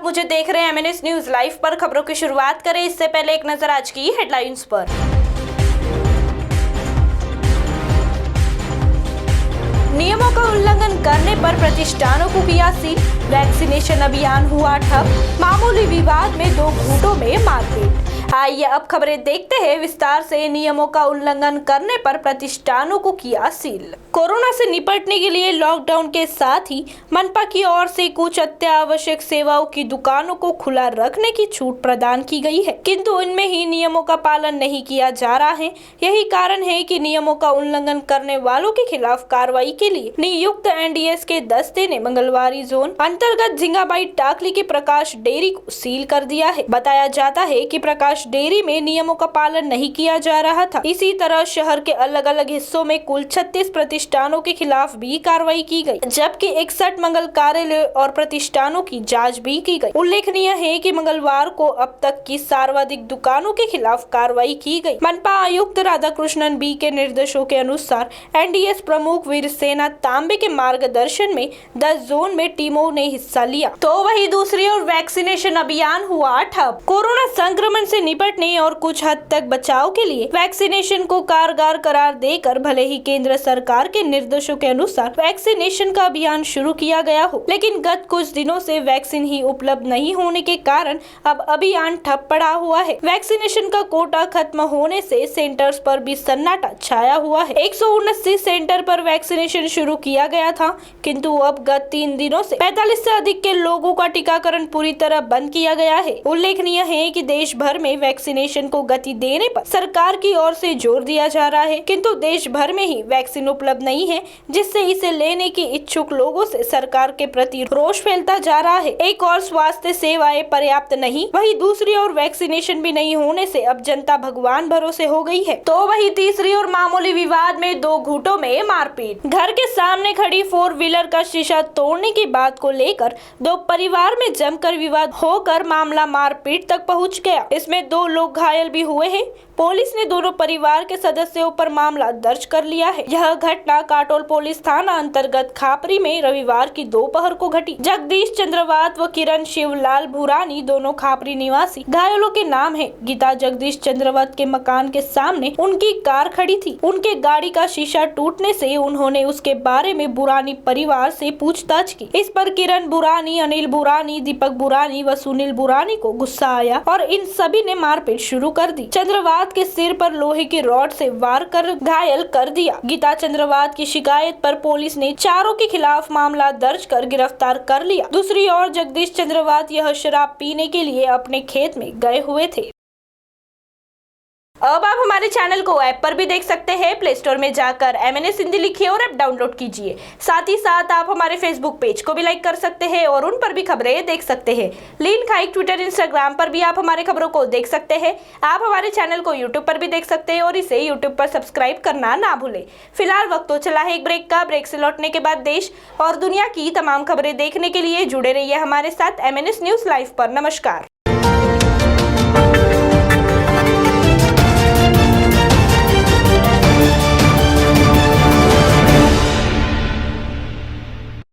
आप मुझे देख रहे हैं एमएनएस न्यूज लाइव पर। खबरों की शुरुआत करें इससे पहले एक नजर आज की हेडलाइंस पर। नियमों का उल्लंघन करने पर प्रतिष्ठानों को किया सील। वैक्सीनेशन अभियान हुआ ठप। मामूली विवाद में 2 गुटों में मारपीट। आइए अब खबरें देखते हैं विस्तार से। नियमों का उल्लंघन करने पर प्रतिष्ठानों को किया सील। कोरोना से निपटने के लिए लॉकडाउन के साथ ही मनपा की ओर से कुछ अत्यावश्यक सेवाओं की दुकानों को खुला रखने की छूट प्रदान की गई है, किंतु इनमें ही नियमों का पालन नहीं किया जा रहा है। यही कारण है कि नियमों का उल्लंघन करने वालों के खिलाफ कार्रवाई के लिए नियुक्त एनडीएस के दस्ते ने मंगलवार जोन अंतर्गत झिंगाबाई टाकली के प्रकाश डेयरी को सील कर दिया है। बताया जाता है कि प्रकाश डेयरी में नियमों का पालन नहीं किया जा रहा था। इसी तरह शहर के अलग अलग हिस्सों में कुल 36 प्रतिष्ठानों के खिलाफ भी कार्रवाई की गई, जबकि 61 मंगल कार्यालय और प्रतिष्ठानों की जांच भी की गई। उल्लेखनीय है कि मंगलवार को अब तक की सर्वाधिक दुकानों के खिलाफ कार्रवाई की गई। मनपा आयुक्त राधाकृष्णन बी के निर्देशों के अनुसार एनडीएस प्रमुख वीर सेना तांबे के मार्गदर्शन में 10 जोन में टीमों ने हिस्सा लिया। तो वही दूसरी ओर वैक्सीनेशन अभियान हुआ ठप। कोरोना संक्रमण से निपटने और कुछ हद तक बचाव के लिए वैक्सीनेशन को कारगर करार देकर भले ही केंद्र सरकार के निर्देशों के अनुसार वैक्सीनेशन का अभियान शुरू किया गया हो, लेकिन गत कुछ दिनों से वैक्सीन ही उपलब्ध नहीं होने के कारण अब अभियान ठप पड़ा हुआ है। वैक्सीनेशन का कोटा खत्म होने से सेंटर्स पर भी सन्नाटा छाया हुआ है। 179 सेंटर पर वैक्सीनेशन शुरू किया गया था, किंतु अब गत 3 दिनों से 45 से अधिक के लोगों का टीकाकरण पूरी तरह बंद किया गया है। उल्लेखनीय है कि देश भर में वैक्सीनेशन को गति देने पर सरकार की ओर से जोर दिया जा रहा है, किंतु देश भर में ही वैक्सीन उपलब्ध नहीं है, जिससे इसे लेने की इच्छुक लोगों से सरकार के प्रति रोष फैलता जा रहा है। एक और स्वास्थ्य सेवाएं पर्याप्त नहीं, वही दूसरी ओर वैक्सीनेशन भी नहीं होने से अब जनता भगवान भरोसे हो गई है। तो वही तीसरी ओर मामूली विवाद में 2 गुटों में मारपीट। घर के सामने खड़ी 4 व्हीलर का शीशा तोड़ने की बात को लेकर 2 परिवार में जमकर विवाद होकर मामला मारपीट तक पहुंच गया। इसमें 2 लोग घायल भी हुए हैं। पुलिस ने दोनों परिवार के सदस्यों पर मामला दर्ज कर लिया है। यह घटना काटोल पुलिस थाना अंतर्गत खापरी में रविवार की दोपहर को घटी। जगदीश चंद्रवात व किरण शिवलाल भूरानी दोनों खापरी निवासी घायलों के नाम है। गीता जगदीश चंद्रवात के मकान के सामने उनकी कार खड़ी थी। उनके गाड़ी का शीशा टूटने से उन्होंने उसके बारे में बुरानी परिवार से पूछताछ की। इस पर किरण बुरानी, अनिल बुरानी, दीपक बुरानी व सुनील बुरानी को गुस्सा आया और इन सभी ने मारपीट शुरू कर दी। चंद्रवात के सिर पर लोहे की रॉड से वार कर घायल कर दिया। गीता चंद्रवात की शिकायत पर पुलिस ने चारों के खिलाफ मामला दर्ज कर गिरफ्तार कर लिया। दूसरी ओर जगदीश चंद्रवात यह शराब पीने के लिए अपने खेत में गए हुए थे। अब आप हमारे चैनल को ऐप पर भी देख सकते हैं। प्ले स्टोर में जाकर एमएनएस हिंदी लिखिए और ऐप डाउनलोड कीजिए। साथ ही साथ आप हमारे फेसबुक पेज को भी लाइक कर सकते हैं और उन पर भी खबरें देख सकते हैं। लिंक हाइक ट्विटर, इंस्टाग्राम पर भी आप हमारे खबरों को देख सकते हैं। आप हमारे चैनल को यूट्यूब पर भी देख सकते हैं और इसे यूट्यूब पर सब्सक्राइब करना ना भूलें। फिलहाल वक्त तो चला है एक ब्रेक का। ब्रेक से लौटने के बाद देश और दुनिया की तमाम खबरें देखने के लिए जुड़े रहिए हमारे साथ एमएनएस न्यूज लाइव पर। नमस्कार।